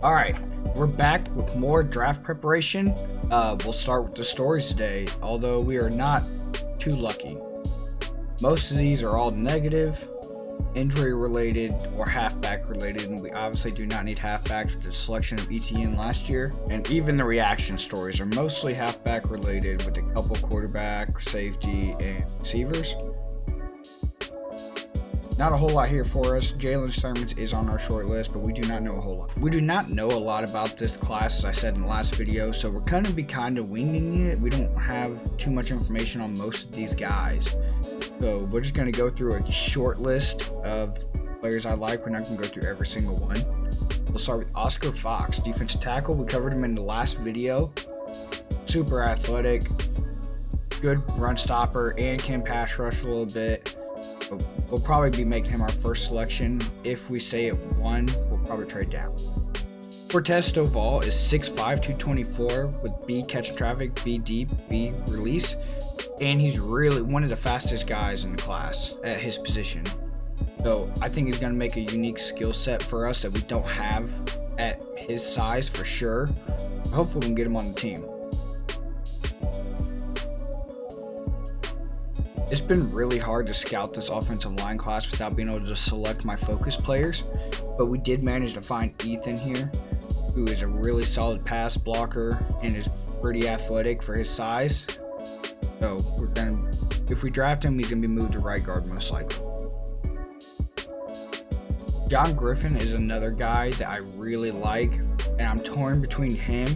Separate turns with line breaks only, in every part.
Alright, we're back with more draft preparation. We'll start with the stories today, although we are not too lucky. Most of these are all negative, injury related, or halfback related, and we obviously do not need halfbacks with the selection of ETN last year. And even the reaction stories are mostly halfback related with a couple quarterback, safety, and receivers. Not a whole lot here for us. Jalen Sermons is on our short list, but we do not know a whole lot. We do not know a lot about this class, as I said in the last video, so we're going to be kind of winging it. We don't have too much information on most of these guys. So we're just going to go through a short list of players I like. We're not going to go through every single one. We'll start with Oscar Fox, defensive tackle. We covered him in the last video. Super athletic, good run stopper, and can pass rush a little bit. We'll probably be making him our first selection. If we stay at 1, we'll probably trade down. Cortez Stovall is 6'5", 224 with B catch traffic, B deep, B release, and he's really one of the fastest guys in the class at his position. So I think he's going to make a unique skill set for us that we don't have at his size for sure. Hopefully we can get him on the team. It's been really hard to scout this offensive line class without being able to select my focus players, but we did manage to find Ethan here, who is a really solid pass blocker and is pretty athletic for his size. So if we draft him, he's gonna be moved to right guard most likely. John Griffin is another guy that I really like, and I'm torn between him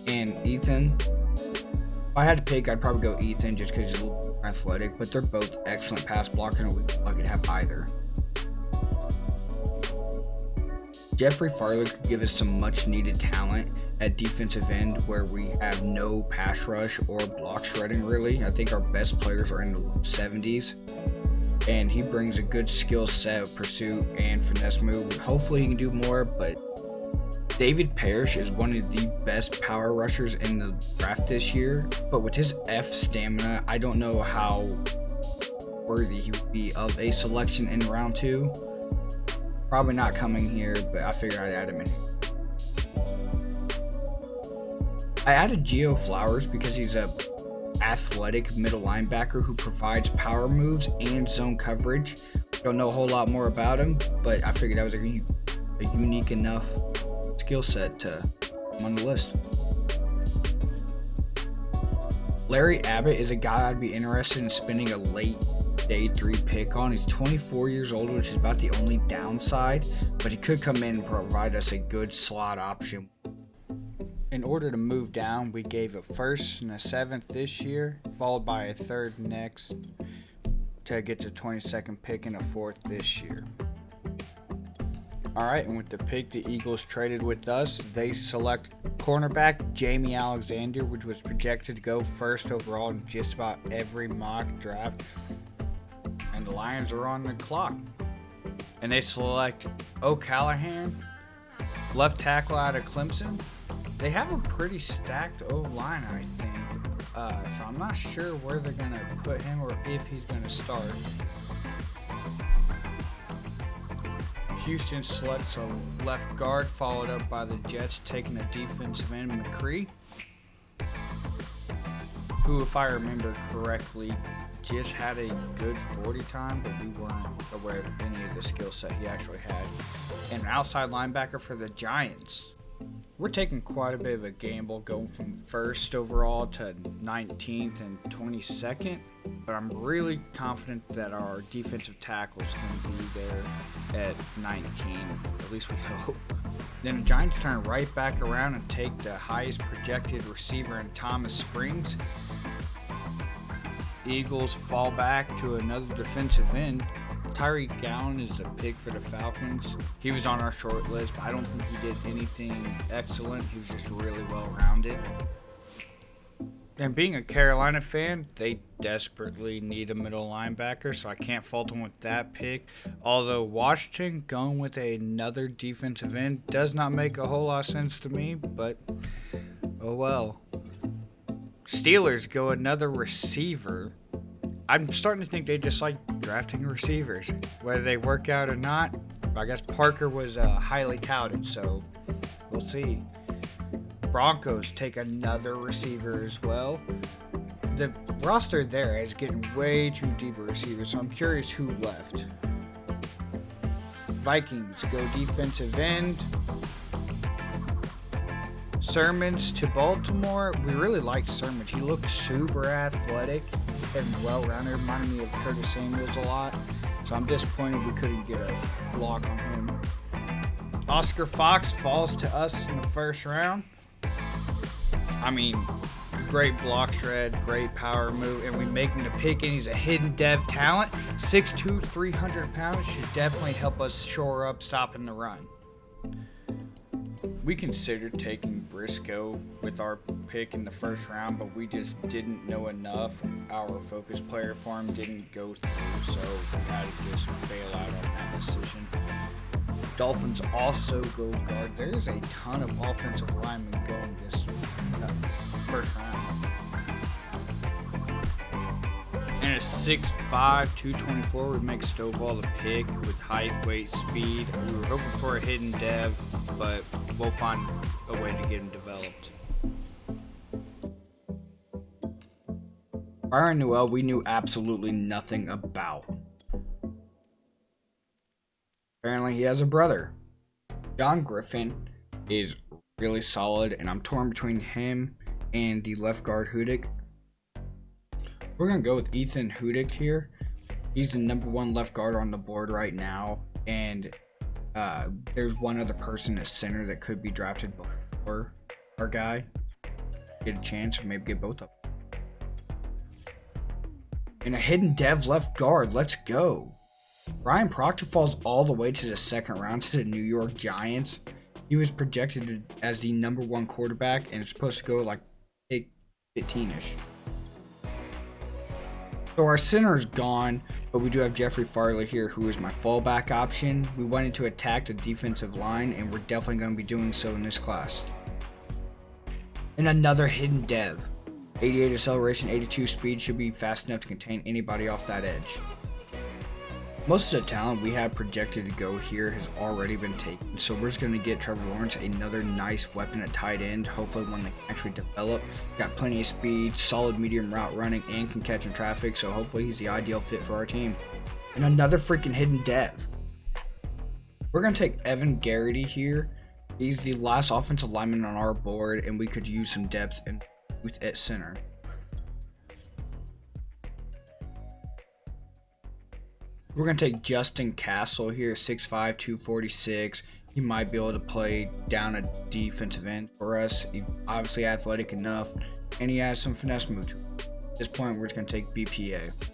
and Ethan. If I had to pick, I'd probably go Ethan just because he's a little athletic, but they're both excellent pass blocker, and we'd lucky to have either. Jeffrey Farley could give us some much needed talent at defensive end where we have no pass rush or block shredding really. I think our best players are in the low 70s, and he brings a good skill set of pursuit and finesse move. Hopefully he can do more, but David Parrish is one of the best power rushers in the draft this year, but with his F stamina, I don't know how worthy he would be of a selection in round 2. Probably not coming here, but I figured I'd add him in. I added Gio Flowers because he's a athletic middle linebacker who provides power moves and zone coverage. Don't know a whole lot more about him, but I figured that was a unique enough skill set to come on the list. Larry Abbott is a guy I'd be interested in spending a late day 3 pick on. He's 24 years old, which is about the only downside, but he could come in and provide us a good slot option. In order to move down, we gave a 1st and a 7th this year, followed by a 3rd next to get to 22nd pick and a 4th this year. Alright, and with the pick the Eagles traded with us, they select cornerback Jamie Alexander, which was projected to go 1st overall in just about every mock draft. And the Lions are on the clock. And they select O'Callahan, left tackle out of Clemson. They have a pretty stacked O-line, I think. So I'm not sure where they're going to put him or if he's going to start. Houston selects a left guard, followed up by the Jets taking a defensive end, McCree, who, if I remember correctly, just had a good 40 time, but we weren't aware of any of the skill set he actually had. And outside linebacker for the Giants. We're taking quite a bit of a gamble going from 1st overall to 19th and 22nd, but I'm really confident that our defensive tackle is going to be there at 19, at least we hope. Then the Giants turn right back around and take the highest projected receiver in Thomas Springs. Eagles fall back to another defensive end. Tyreek Gowan is the pick for the Falcons. He was on our short list, but I don't think he did anything excellent. He was just really well-rounded. And being a Carolina fan, they desperately need a middle linebacker, so I can't fault them with that pick. Although Washington going with another defensive end does not make a whole lot of sense to me, but oh well. Steelers go another receiver. I'm starting to think they just like drafting receivers, whether they work out or not. I guess Parker was highly touted, so We'll see. Broncos take another receiver as well. The roster there is getting way too deep a receiver, so I'm curious who left. Vikings go defensive end. Sermons to Baltimore. We really like Sermons. He looked super athletic and well-rounded. Reminded me of Curtis Samuels a lot. So I'm disappointed we couldn't get a block on him. Oscar Fox falls to us in the first round. I mean, great block shred, great power move, and we make him the pick, and he's a hidden dev talent. 6'2", 300 pounds should definitely help us shore up stopping the run. We considered taking Briscoe with our pick in the first round, but we just didn't know enough. Our focus player for him didn't go through, so we had to just bail out on that decision. Dolphins also go guard. There's a ton of offensive linemen going this first round. And at 6'5", 224, we make Stovall the pick with height, weight, speed. We were hoping for a hidden dev, but we'll find a way to get him developed. Byron Newell, we knew absolutely nothing about. Apparently he has a brother. John Griffin is really solid, and I'm torn between him and the left guard Hudick. We're going to go with Ethan Hudick here. He's the number 1 left guard on the board right now, and there's one other person at center that could be drafted before our guy. Get a chance to maybe get both of them. And a hidden dev left guard. Let's go. Ryan Proctor falls all the way to the second round to the New York Giants. He was projected as the number 1 quarterback, and it's supposed to go like 15-ish. So our center is gone, but we do have Jeffrey Farley here, who is my fallback option. We wanted to attack the defensive line, and we're definitely going to be doing so in this class. And another hidden dev. 88 acceleration, 82 speed, should be fast enough to contain anybody off that edge. Most of the talent we have projected to go here has already been taken, so we're just going to get Trevor Lawrence another nice weapon at tight end, hopefully one that can actually develop. Got plenty of speed, solid medium route running, and can catch in traffic, so hopefully he's the ideal fit for our team. And another freaking hidden dev. We're going to take Evan Garrity here. He's the last offensive lineman on our board, and we could use some depth and youth at center. We're going to take Justin Castle here, 6'5", 246. He might be able to play down a defensive end for us. He's obviously athletic enough, and he has some finesse move to him. At this point, we're just going to take BPA.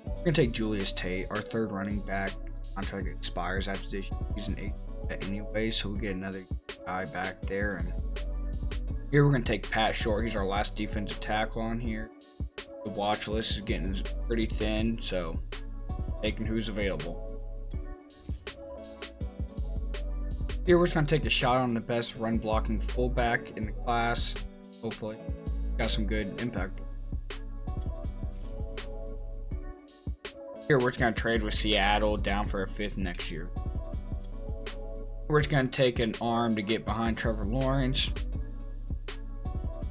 We're going to take Julius Tate, our third running back. Contract expires after this. He's an 8 anyway, so we get another guy back there. And here we're going to take Pat Short. He's our last defensive tackle on here. The watch list is getting pretty thin, so taking who's available. Here we're just going to take a shot on the best run blocking fullback in the class. Hopefully got some good impact. Here we're just going to trade with Seattle down for a 5th next year. We're just going to take an arm to get behind Trevor Lawrence.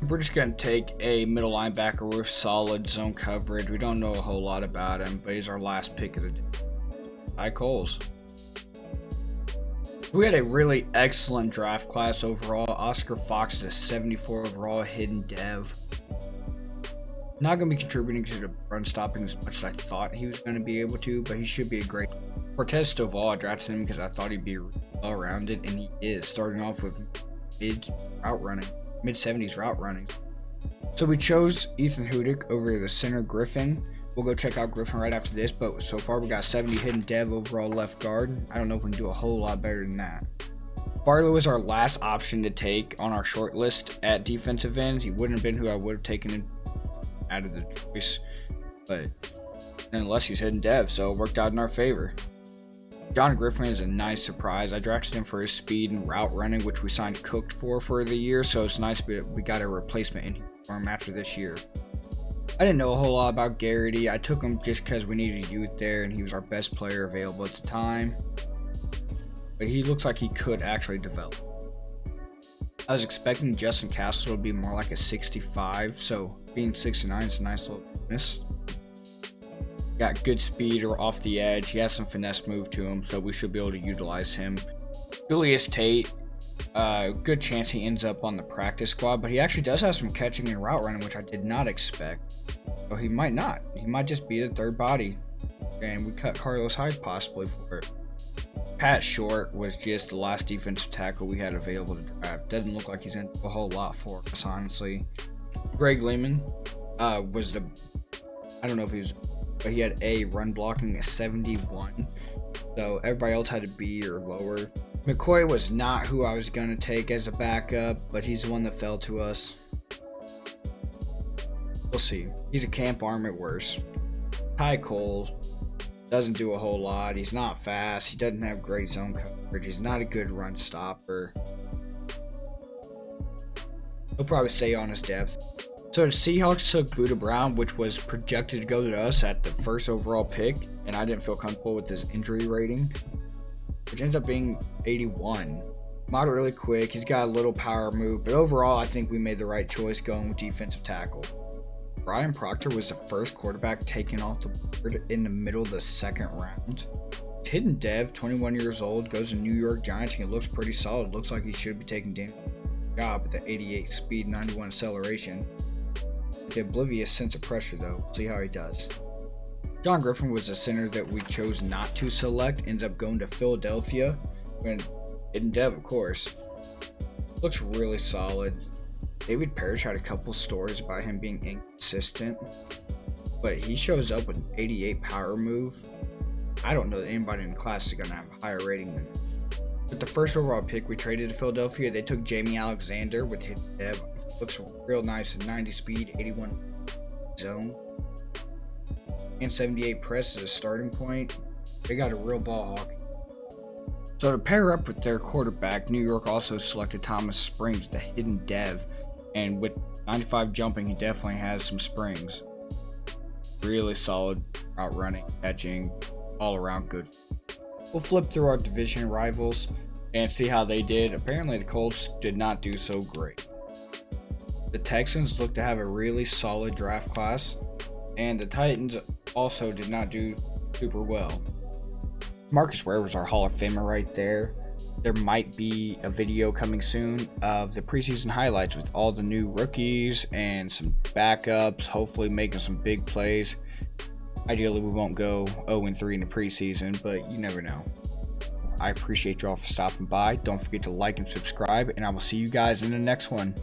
We're just going to take a middle linebacker with solid zone coverage. We don't know a whole lot about him, but he's our last pick of the day. Ty Coles. We had a really excellent draft class overall. Oscar Fox is a 74 overall hidden dev. Not going to be contributing to the run stopping as much as I thought he was going to be able to, but he should be a great. Cortez Stovall, I drafted him because I thought he'd be well-rounded, and he is, starting off with mid-70s route running. So we chose Ethan Hudick over the center Griffin. We'll go check out Griffin right after this, but so far we got 70 hidden dev overall left guard. I don't know if we can do a whole lot better than that. Farley was our last option to take on our short list at defensive end. He wouldn't have been who I would have taken out of the choice, but unless he's hidden dev, so it worked out in our favor. John Griffin is a nice surprise. I drafted him for his speed and route running, which we signed Cooked for the year, so it's nice we got a replacement in for him after this year. I didn't know a whole lot about Garrity. I took him just because we needed youth there, and he was our best player available at the time. But but he looks like he could actually develop. I was expecting Justin Castle to be more like a 65, so being 69 is a nice little bonus. Got good speed or off the edge. He has some finesse move to him, so we should be able to utilize him. Julius Tate, good chance he ends up on the practice squad, but he actually does have some catching and route running, which I did not expect. So he might not. He might just be the third body, and we cut Carlos Hyde possibly for it. Pat Short was just the last defensive tackle we had available to draft. Doesn't look like he's in a whole lot for us, honestly. Greg Lehman was I don't know if he was, but he had a run blocking at 71. So everybody else had a B or lower. McCoy was not who I was going to take as a backup, but he's the one that fell to us. We'll see. He's a camp arm at worst. Ty Cole doesn't do a whole lot. He's not fast. He doesn't have great zone coverage. He's not a good run stopper. He'll probably stay on his depth. So the Seahawks took Buda Brown, which was projected to go to us at the first overall pick, and I didn't feel comfortable with his injury rating, which ends up being 81. Moderately quick. He's got a little power move, but overall I think we made the right choice going with defensive tackle. Brian Proctor was the first quarterback taken off the board in the middle of the second round. Hidden Dev, 21 years old, goes to New York Giants, and he looks pretty solid. Looks like he should be taking Daniel's job with the 88 speed, 91 acceleration. The oblivious sense of pressure, though. See how he does. John Griffin was a center that we chose not to select. Ends up going to Philadelphia. And Hidden Dev, of course. Looks really solid. David Parrish had a couple stories about him being inconsistent, but he shows up with an 88 power move. I don't know that anybody in the class is going to have a higher rating than him. With the first overall pick we traded to Philadelphia, they took Jamie Alexander with Hidden Dev. Looks real nice at 90 speed, 81 zone, and 78 press as a starting point. They got a real ball hawk. So to pair up with their quarterback, New York also selected Thomas Springs, the Hidden Dev. And with 95 jumping, he definitely has some springs. Really solid route running, catching, all around good. We'll flip through our division rivals and see how they did. Apparently the Colts did not do so great. The Texans look to have a really solid draft class, and the Titans also did not do super well. Marcus Ware was our Hall of Famer right there. There might be a video coming soon of the preseason highlights with all the new rookies and some backups, hopefully making some big plays. Ideally, we won't go 0-3 in the preseason, but you never know. I appreciate you all for stopping by. Don't forget to like and subscribe, and I will see you guys in the next one.